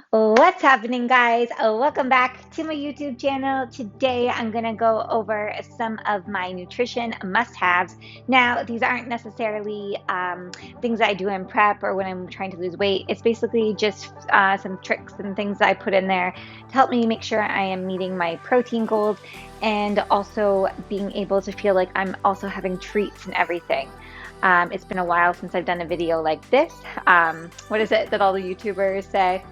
What's happening, guys? Welcome back to my YouTube channel. Today, I'm going to go over some of my nutrition must-haves. Now, these aren't necessarily things that I do in prep or when I'm trying to lose weight. It's basically just some tricks and things that I put in there to help me make sure I am meeting my protein goals and also being able to feel like I'm also having treats and everything. It's been a while since I've done a video like this. What is it that all the YouTubers say?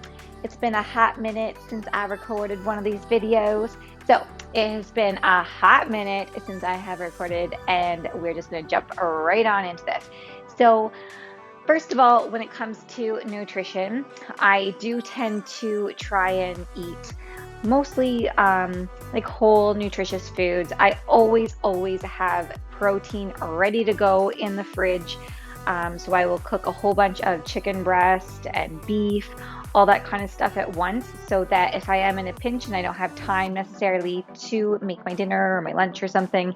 It's been a hot minute since I recorded one of these videos. So it has been a hot minute since I have recorded, and we're just going to jump right on into this. So first of all, when it comes to nutrition, I do tend to try and eat mostly like whole nutritious foods. I always have protein ready to go in the fridge. So I will cook a whole bunch of chicken breast and beef, all that kind of stuff at once, so that if I am in a pinch and I don't have time necessarily to make my dinner or my lunch or something,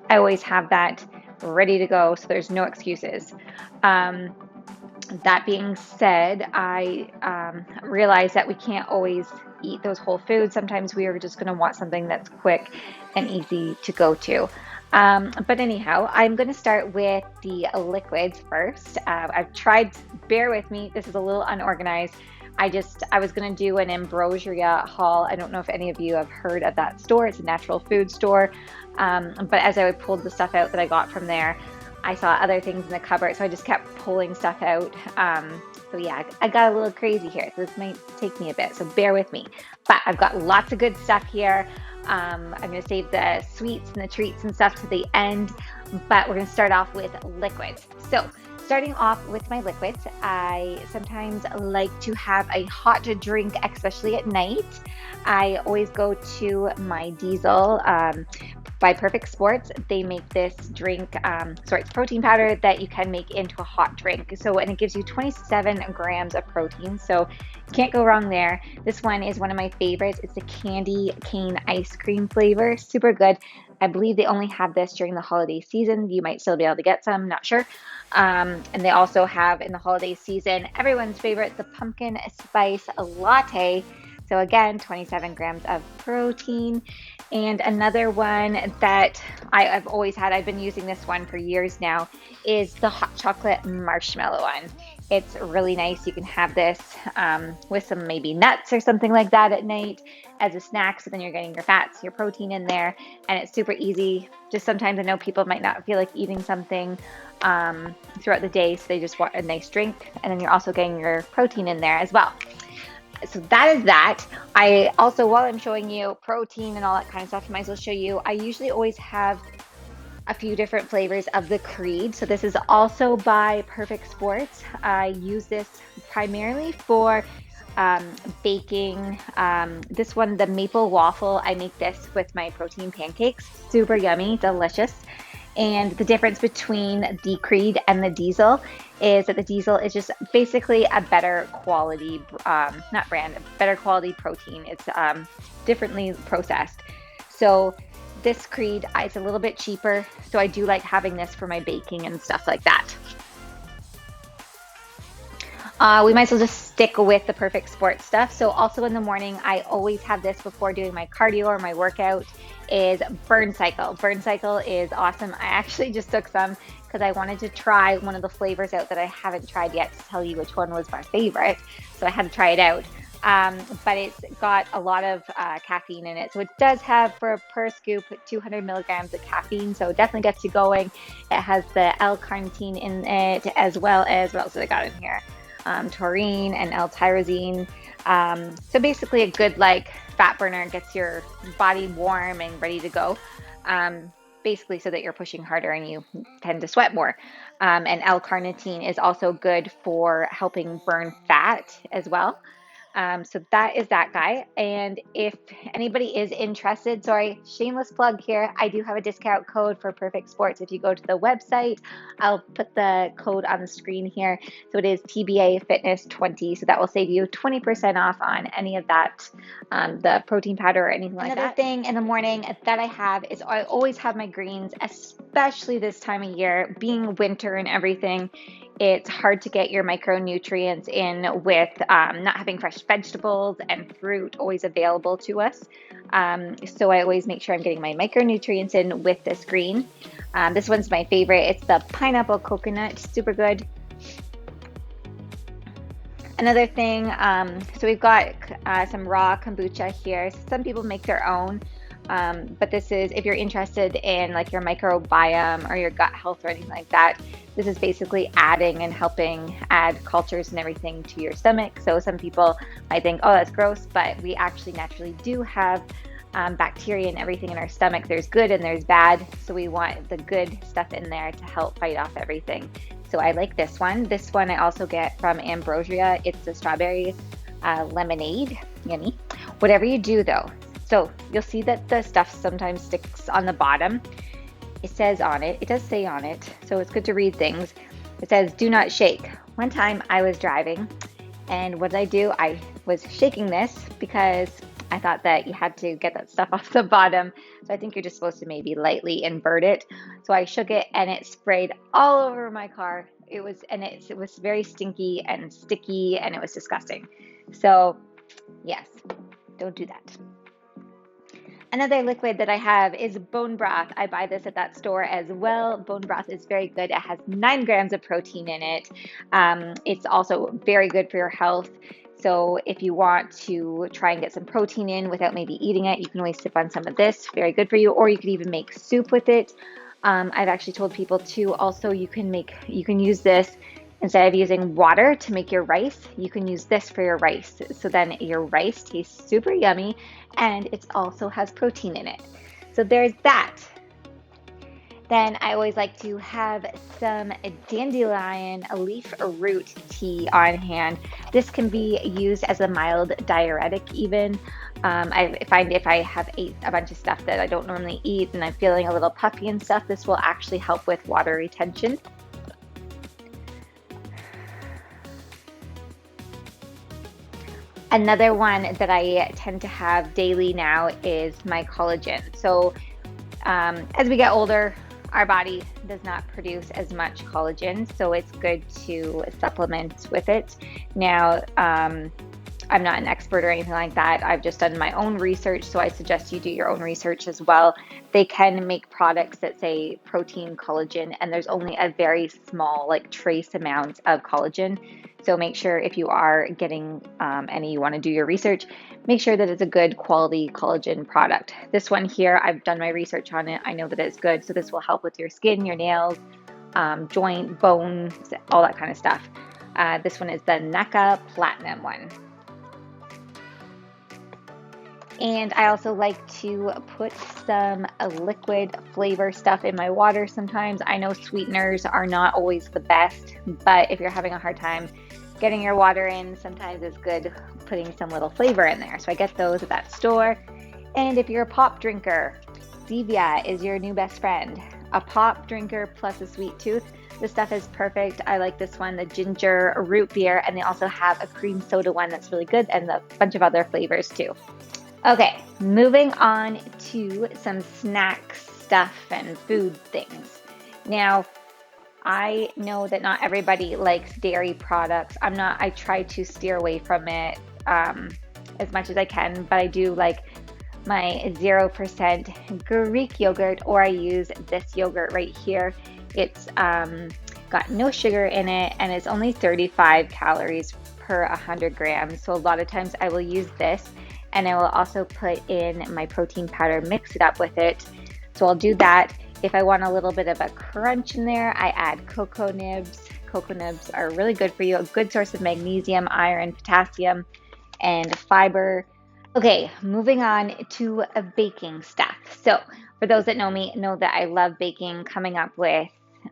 I always have that ready to go, so there's no excuses. That being said, I realize that we can't always eat those whole foods. Sometimes we are just going to want something that's quick and easy to go to. But anyhow, I'm going to start with the liquids first. I've tried, bear with me, this is a little unorganized. I was going to do an Ambrosia haul. I don't know if any of you have heard of that store. It's a natural food store. But as I pulled the stuff out that I got from there, I saw other things in the cupboard, so I just kept pulling stuff out. So yeah, I got a little crazy here, so this might take me a bit, so bear with me. But I've got lots of good stuff here. I'm going to save the sweets and the treats and stuff to the end, but we're going to start off with liquids. So starting off with my liquids, I sometimes like to have a hot drink, especially at night. I always go to my Diesel by Perfect Sports. They make this drink, it's protein powder that you can make into a hot drink. So, and it gives you 27 grams of protein. So can't go wrong there. This one is one of my favorites. It's the candy cane ice cream flavor. Super good. I believe they only have this during the holiday season. You might still be able to get some, not sure. And they also have in the holiday season, everyone's favorite, the pumpkin spice latte. So again, 27 grams of protein. And another one that I've always had, I've been using this one for years now, is the hot chocolate marshmallow one. It's really nice. You can have this with some maybe nuts or something like that at night as a snack. So then you're getting your fats, your protein in there, and it's super easy. Just sometimes I know people might not feel like eating something throughout the day, so they just want a nice drink, and then you're also getting your protein in there as well. So that is that. I also, while I'm showing you protein and all that kind of stuff, I might as well show you, I usually always have a few different flavors of the Creed. So this is also by Perfect Sports. I use this primarily for baking. This one, the maple waffle, I make this with my protein pancakes. Super yummy, delicious. And the difference between the Creed and the Diesel is that the Diesel is just basically a better quality, not brand, better quality protein. It's differently processed. So this Creed is a little bit cheaper, so I do like having this for my baking and stuff like that. We might as well just stick with the Perfect Sports stuff. So also in the morning, I always have this before doing my cardio or my workout, is Burn Cycle. Burn Cycle is awesome. I actually just took some because I wanted to try one of the flavors out that I haven't tried yet to tell you which one was my favorite. So I had to try it out. But it's got a lot of caffeine in it. So it does have, for per scoop, 200 milligrams of caffeine. So it definitely gets you going. It has the L-carnitine in it, as well as, what else did I got in here? Taurine and L-tyrosine. So basically a good like fat burner, gets your body warm and ready to go. Basically so that you're pushing harder and you tend to sweat more. And L-carnitine is also good for helping burn fat as well. So that is that guy. And if anybody is interested, sorry, shameless plug here, I do have a discount code for Perfect Sports. If you go to the website, I'll put the code on the screen here. So it is TBA Fitness 20. So that will save you 20% off on any of that, the protein powder or anything like that. Another thing in the morning that I have is I always have my greens, especially this time of year, being winter and everything. It's hard to get your micronutrients in with not having fresh vegetables and fruit always available to us. So I always make sure I'm getting my micronutrients in with this green. This one's my favorite. It's the pineapple coconut, super good. Another thing, so we've got some raw kombucha here. Some people make their own, but this is, if you're interested in like your microbiome or your gut health or anything like that, this is basically adding and helping add cultures and everything to your stomach. So some people might think, oh, that's gross, but we actually naturally do have bacteria and everything in our stomach. There's good and there's bad. So we want the good stuff in there to help fight off everything. So I like this one. This one I also get from Ambrosia. It's the strawberry lemonade. Yummy. Whatever you do though, so you'll see that the stuff sometimes sticks on the bottom. It says on it, it does say on it, so it's good to read things. It says, do not shake. One time I was driving, and what did I do? I was shaking this because I thought that you had to get that stuff off the bottom. So I think you're just supposed to maybe lightly invert it. So I shook it and it sprayed all over my car. It was very stinky and sticky and it was disgusting. So yes, don't do that. Another liquid that I have is bone broth. I buy this at that store as well. Bone broth is very good. It has 9 grams of protein in it. It's also very good for your health. So if you want to try and get some protein in without maybe eating it, you can always sip on some of this. Very good for you. Or you could even make soup with it. I've actually told people too, also you can use this instead of using water to make your rice, you can use this for your rice. So then your rice tastes super yummy and it also has protein in it. So there's that. Then I always like to have some dandelion leaf root tea on hand. This can be used as a mild diuretic even. I find if I have ate a bunch of stuff that I don't normally eat and I'm feeling a little puffy and stuff, this will actually help with water retention. Another one that I tend to have daily now is my collagen. So as we get older, our body does not produce as much collagen, so it's good to supplement with it. Now, I'm not an expert or anything like that. I've just done my own research, so I suggest you do your own research as well. They can make products that say protein collagen, and there's only a very small, like trace amount of collagen. So make sure if you are getting any, you want to do your research, make sure that it's a good quality collagen product. This one here, I've done my research on it. I know that it's good. So this will help with your skin, your nails, joint, bones, all that kind of stuff. This one is the NAKA Platinum one. And I also like to put some liquid flavor stuff in my water sometimes. I know sweeteners are not always the best, but if you're having a hard time getting your water in, sometimes it's good putting some little flavor in there. So I get those at that store. And if you're a pop drinker, stevia is your new best friend. A pop drinker plus a sweet tooth. This stuff is perfect. I like this one, the ginger root beer, and they also have a cream soda one that's really good and a bunch of other flavors too. Okay, moving on to some snack stuff and food things. Now, I know that not everybody likes dairy products. I try to steer away from it as much as I can, but I do like my 0% Greek yogurt, or I use this yogurt right here. It's got no sugar in it, and it's only 35 calories per 100 grams. So a lot of times I will use this. And I will also put in my protein powder, mix it up with it. So I'll do that. If I want a little bit of a crunch in there, I add cocoa nibs. Cocoa nibs are really good for you, a good source of magnesium, iron, potassium, and fiber. Okay, moving on to baking stuff. So for those that know me, know that I love baking, coming up with,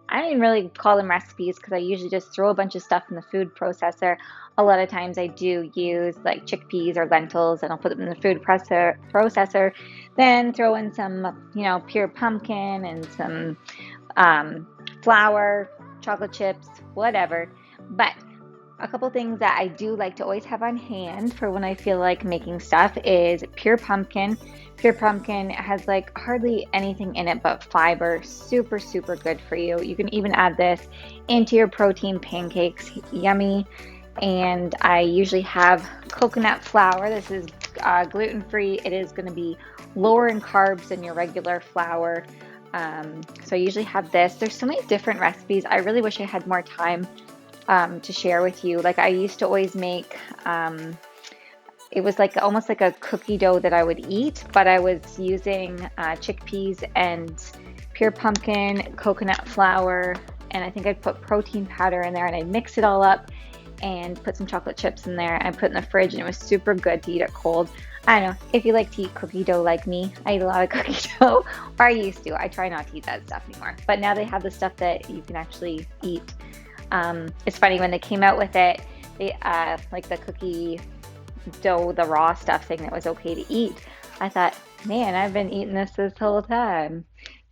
I don't even really call them recipes because I usually just throw a bunch of stuff in the food processor. A lot of times I do use like chickpeas or lentils and I'll put them in the food processor, then throw in some, pure pumpkin and some flour, chocolate chips, whatever. But A couple things that I do like to always have on hand for when I feel like making stuff is pure pumpkin. Pure pumpkin has like hardly anything in it but fiber. Super, super good for you. You can even add this into your protein pancakes. Yummy. And I usually have coconut flour. This is gluten-free. It is going to be lower in carbs than your regular flour. So I usually have this. There's so many different recipes. I really wish I had more time to share with you. Like I used to always make, it was like almost like a cookie dough that I would eat, but I was using chickpeas and pure pumpkin, coconut flour, and I think I'd put protein powder in there and I'd mix it all up and put some chocolate chips in there and put in the fridge, and it was super good to eat it cold. I don't know if you like to eat cookie dough like me. I eat a lot of cookie dough, or I used to. I try not to eat that stuff anymore. But now they have the stuff that you can actually eat. It's funny when they came out with it, they like the cookie dough, the raw stuff, saying that was okay to eat. I thought, man, I've been eating this whole time.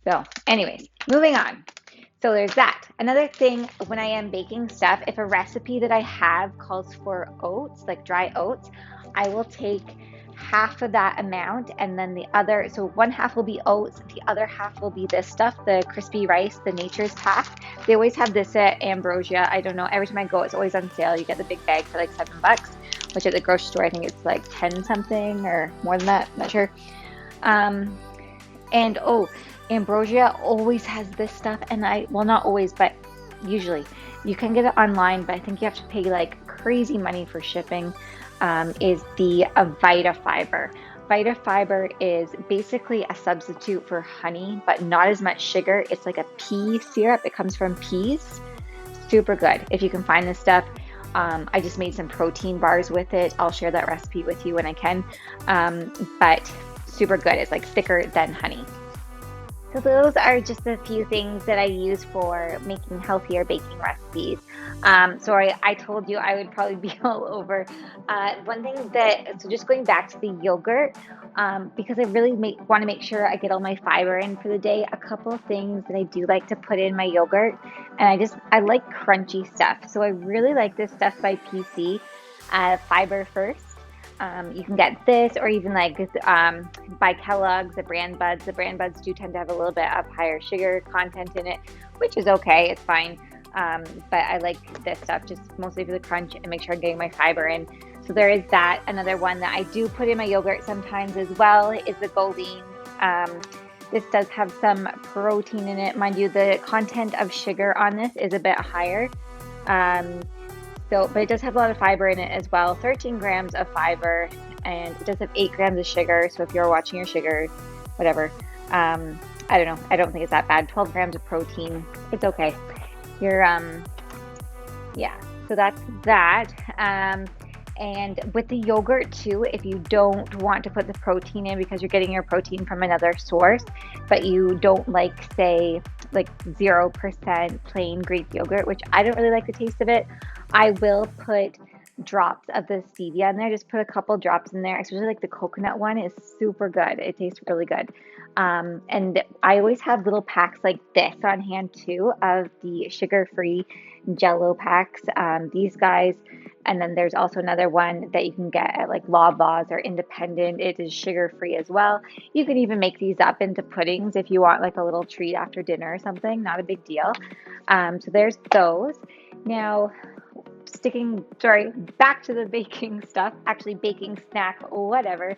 So, anyways, moving on. So there's that. Another thing when I am baking stuff, if a recipe that I have calls for oats, like dry oats, I will take half of that amount and then the other, so one half will be oats, the other half will be this stuff, the crispy rice, the Nature's Pack. They always have this at Ambrosia. I don't know, every time I go it's always on sale. You get the big bag for like $7, which at the grocery store I think it's like 10 something or more than that, not sure. And oh, Ambrosia always has this stuff, and well, not always, but usually you can get it online, but I think you have to pay like crazy money for shipping. Is the VITA Fiber. VITA Fiber is basically a substitute for honey, but not as much sugar. It's like a pea syrup. It comes from peas. Super good. If you can find this stuff. I just made some protein bars with it. I'll share that recipe with you when I can. But super good. It's like thicker than honey. So those are just a few things that I use for making healthier baking recipes. Sorry, I told you I would probably be all over. One thing so just going back to the yogurt, because I really want to make sure I get all my fiber in for the day, a couple of things that I do like to put in my yogurt, and I like crunchy stuff. So I really like this stuff by PC, Fiber First. You can get this, or even like by Kellogg's, the brand buds. The brand buds do tend to have a little bit of higher sugar content in it, which is okay, it's fine. But I like this stuff just mostly for the crunch and make sure I'm getting my fiber in. So there is that. Another one that I do put in my yogurt sometimes as well is the Goldine. This does have some protein in it. Mind you, the content of sugar on this is a bit higher. But it does have a lot of fiber in it as well. 13 grams of fiber, and it does have 8 grams of sugar. So if you're watching your sugar, whatever, I don't know. I don't think it's that bad. 12 grams of protein. It's okay. Yeah. So that's that. And with the yogurt too, if you don't want to put the protein in because you're getting your protein from another source, but you don't like, say, like 0% plain Greek yogurt, which I don't really like the taste of it, I will put drops of the stevia in there. Just put a couple drops in there, especially like the coconut one is super good. It tastes really good. And I always have little packs like this on hand too of the sugar-free Jello packs. These guys, and then there's also another one that you can get at like Loblaws or Independent. It is sugar-free as well. You can even make these up into puddings if you want like a little treat after dinner or something. Not a big deal. So there's those. Now, back to the baking stuff, actually baking snack, whatever.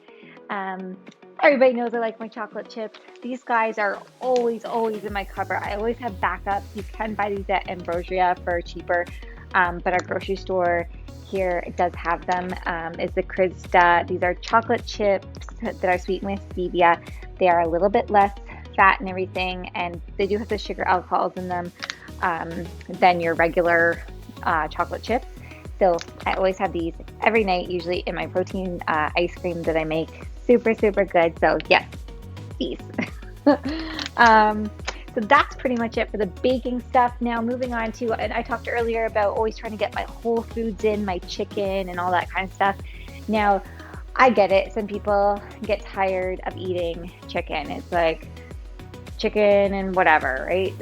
Everybody knows I like my chocolate chips. These guys are always in my cupboard. I always have backups. You can buy these at Ambrosia for cheaper, but our grocery store here does have them. Is the Krista. These are chocolate chips that are sweetened with stevia. They are a little bit less fat and everything, and they do have the sugar alcohols in them than your regular chocolate chips. So I always have these every night, usually in my protein ice cream that I make. Super good. So yes, these. So that's pretty much it for the baking stuff. Now moving on to, and I talked earlier about always trying to get my whole foods in, my chicken and all that kind of stuff. Now I get it. Some people get tired of eating chicken. It's like chicken and whatever, right?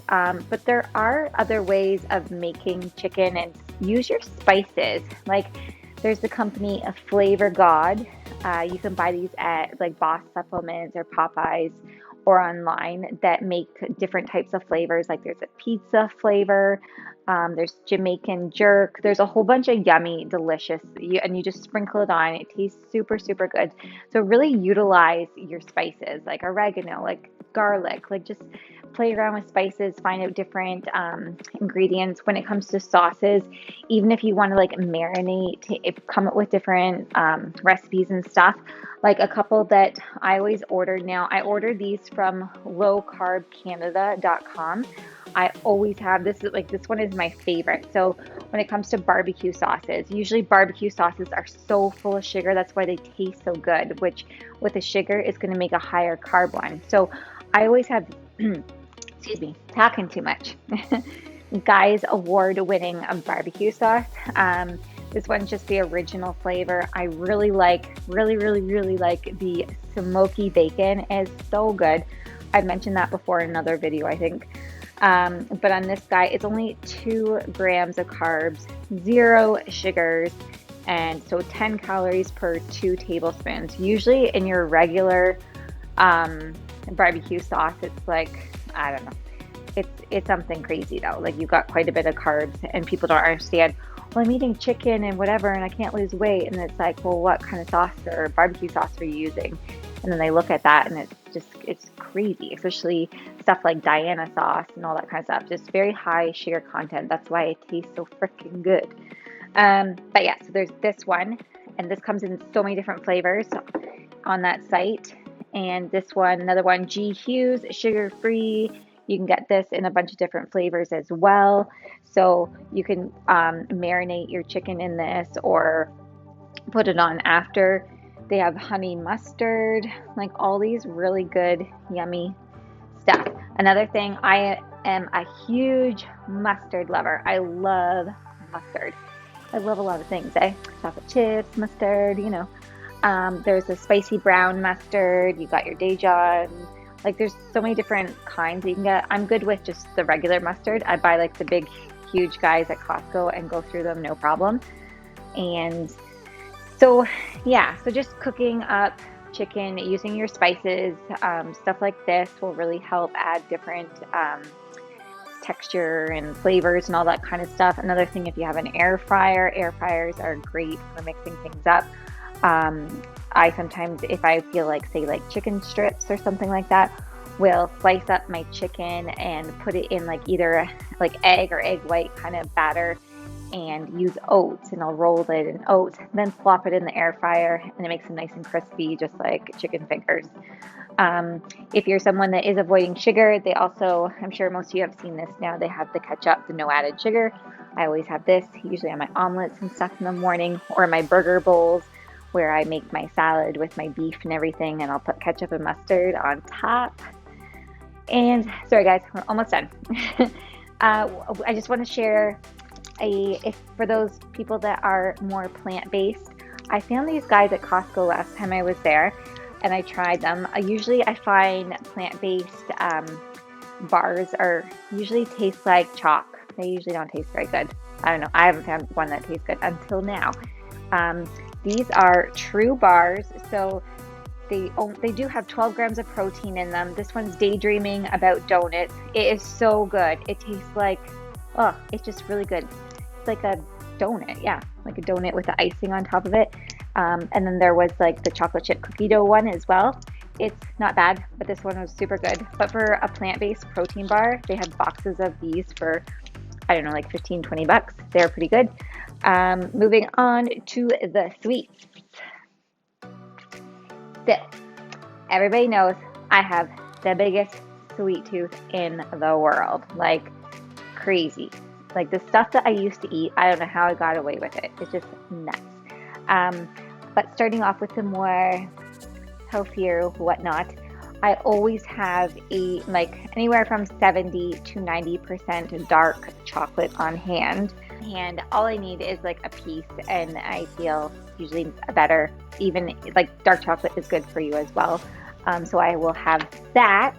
But there are other ways of making chicken and use your spices. Like there's the company of FLAVOUR GOD. You can buy these at like Boss Supplements or Popeyes or online that make different types of flavors. Like there's a pizza flavor, there's Jamaican jerk. There's a whole bunch of yummy, delicious, and you just sprinkle it on. It tastes super, super good. So really utilize your spices like oregano, like garlic, like just play around with spices, find out different ingredients. When it comes to sauces, even if you want to like marinate, come up with different recipes and stuff. Like a couple that I always order now, I order these from lowcarbcanada.com. I always have this, like this one is my favorite. So when it comes to barbecue sauces, usually barbecue sauces are so full of sugar. That's why they taste so good, which with the sugar is going to make a higher carb one. So I always have, excuse me, talking too much. Guys award-winning barbecue sauce. This one's just the original flavor. I really like, really like the smoky bacon. It's so good. I've mentioned that before in another video, I think. But on this guy, it's only 2 grams of carbs, 0 sugars, and so 10 calories per 2 tablespoons. Usually in your regular barbecue sauce, it's like, I don't know. It's something crazy though. Like you've got quite a bit of carbs and people don't understand, well, I'm eating chicken and whatever and I can't lose weight. And it's like, well, what kind of sauce or barbecue sauce are you using? And then they look at that and it's crazy, especially stuff like Diana sauce and all that kind of stuff. Just very high sugar content. That's why it tastes so freaking good. But yeah, so there's this one, and this comes in so many different flavors on that site. And this one, another one, G Hughes, sugar-free. You can get this in a bunch of different flavors as well. So you can marinate your chicken in this or put it on after. They have honey mustard, like all these really good, yummy stuff. Another thing, I am a huge mustard lover. I love mustard. I love a lot of things, chocolate chips, mustard, you know. There's a spicy brown mustard. You got your Dijon. Like there's so many different kinds you can get. I'm good with just the regular mustard. I buy like the big, huge guys at Costco and go through them, no problem. And so yeah, so just cooking up chicken using your spices, stuff like this will really help add different texture and flavors and all that kind of stuff. Another thing, if you have an air fryers are great for mixing things up. I sometimes, if I feel like, say, like chicken strips or something like that, will slice up my chicken and put it in like either like egg or egg white kind of batter and use oats, and I'll roll it in oats, then plop it in the air fryer, and it makes them nice and crispy, just like chicken fingers. If you're someone that is avoiding sugar, they also, I'm sure most of you have seen this now, they have the ketchup, the no added sugar. I always have this, usually on my omelets and stuff in the morning, or my burger bowls, where I make my salad with my beef and everything, and I'll put ketchup and mustard on top. And sorry guys, we're almost done. I just want to share if for those people that are more plant-based, I found these guys at Costco last time I was there, and I tried them. Usually I find plant-based bars are usually taste like chalk. They usually don't taste very good. I don't know. I haven't found one that tastes good until now. These are true bars, so they do have 12 grams of protein in them. This one's Daydreaming About Donuts. It is so good. It tastes like, oh, it's just really good. It's like a donut, yeah, like a donut with the icing on top of it. And then there was like the chocolate chip cookie dough one as well. It's not bad, but this one was super good. But for a plant-based protein bar, they have boxes of these for, I don't know, like 15, 20 bucks. They're pretty good. Moving on to the sweets. So, everybody knows I have the biggest sweet tooth in the world, like crazy. Like the stuff that I used to eat, I don't know how I got away with it. It's just nuts. But starting off with the more healthier whatnot, I always have like anywhere from 70 to 90% dark chocolate on hand. And all I need is like a piece, and I feel usually better. Even like dark chocolate is good for you as well. So I will have that.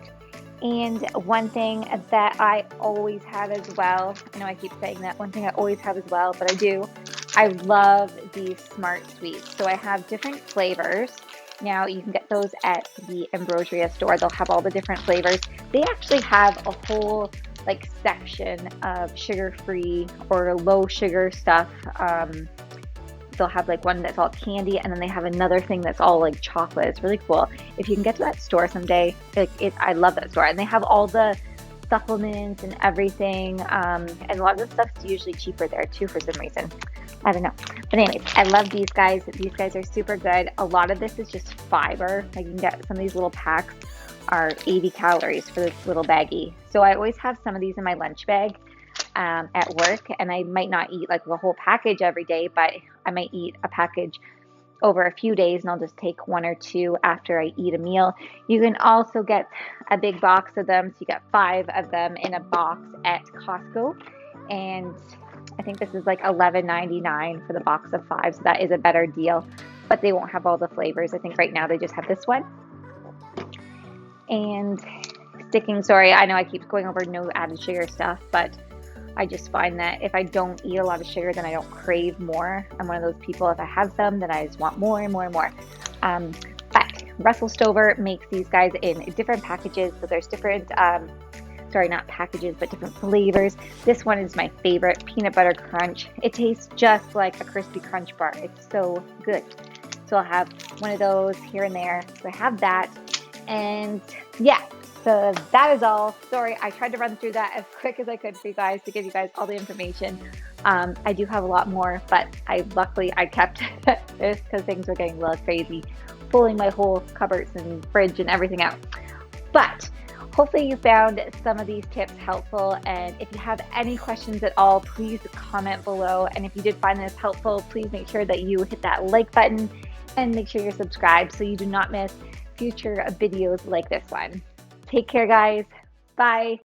And one thing that I always have as well, I know I keep saying that, one thing I always have as well, but I do, I love these Smart Sweets. So I have different flavors. Now you can get those at the Ambrosia store. They'll have all the different flavors. They actually have a whole like section of sugar-free or low sugar stuff. They'll have like one that's all candy, and then they have another thing that's all like chocolate. It's really cool. If you can get to that store someday, I love that store, and they have all the supplements and everything. And a lot of the stuff's usually cheaper there too for some reason. I don't know. But anyways, I love these guys. These guys are super good. A lot of this is just fiber. Like you can get some of these little packs are 80 calories for this little baggie. So I always have some of these in my lunch bag at work, and I might not eat like the whole package every day, but I might eat a package over a few days, and I'll just take one or two after I eat a meal. You can also get a big box of them, so you get 5 of them in a box at Costco, and I think this is like $11.99 for the box of 5, so that is a better deal, but they won't have all the flavors. I think right now they just have this one. And sorry, I know I keep going over no added sugar stuff, but I just find that if I don't eat a lot of sugar, then I don't crave more. I'm one of those people, if I have some, then I just want more and more and more. But Russell Stover makes these guys in different packages. So there's different, sorry, not packages, but different flavors. This one is my favorite, peanut butter crunch. It tastes just like a crispy crunch bar. It's so good. So I'll have one of those here and there. So I have that. And yeah, so that is all. Sorry, I tried to run through that as quick as I could for you guys to give you guys all the information. I do have a lot more, but luckily I kept this because things were getting a little crazy, pulling my whole cupboards and fridge and everything out. But hopefully you found some of these tips helpful. And if you have any questions at all, please comment below. And if you did find this helpful, please make sure that you hit that like button and make sure you're subscribed so you do not miss future videos like this one. Take care, guys. Bye.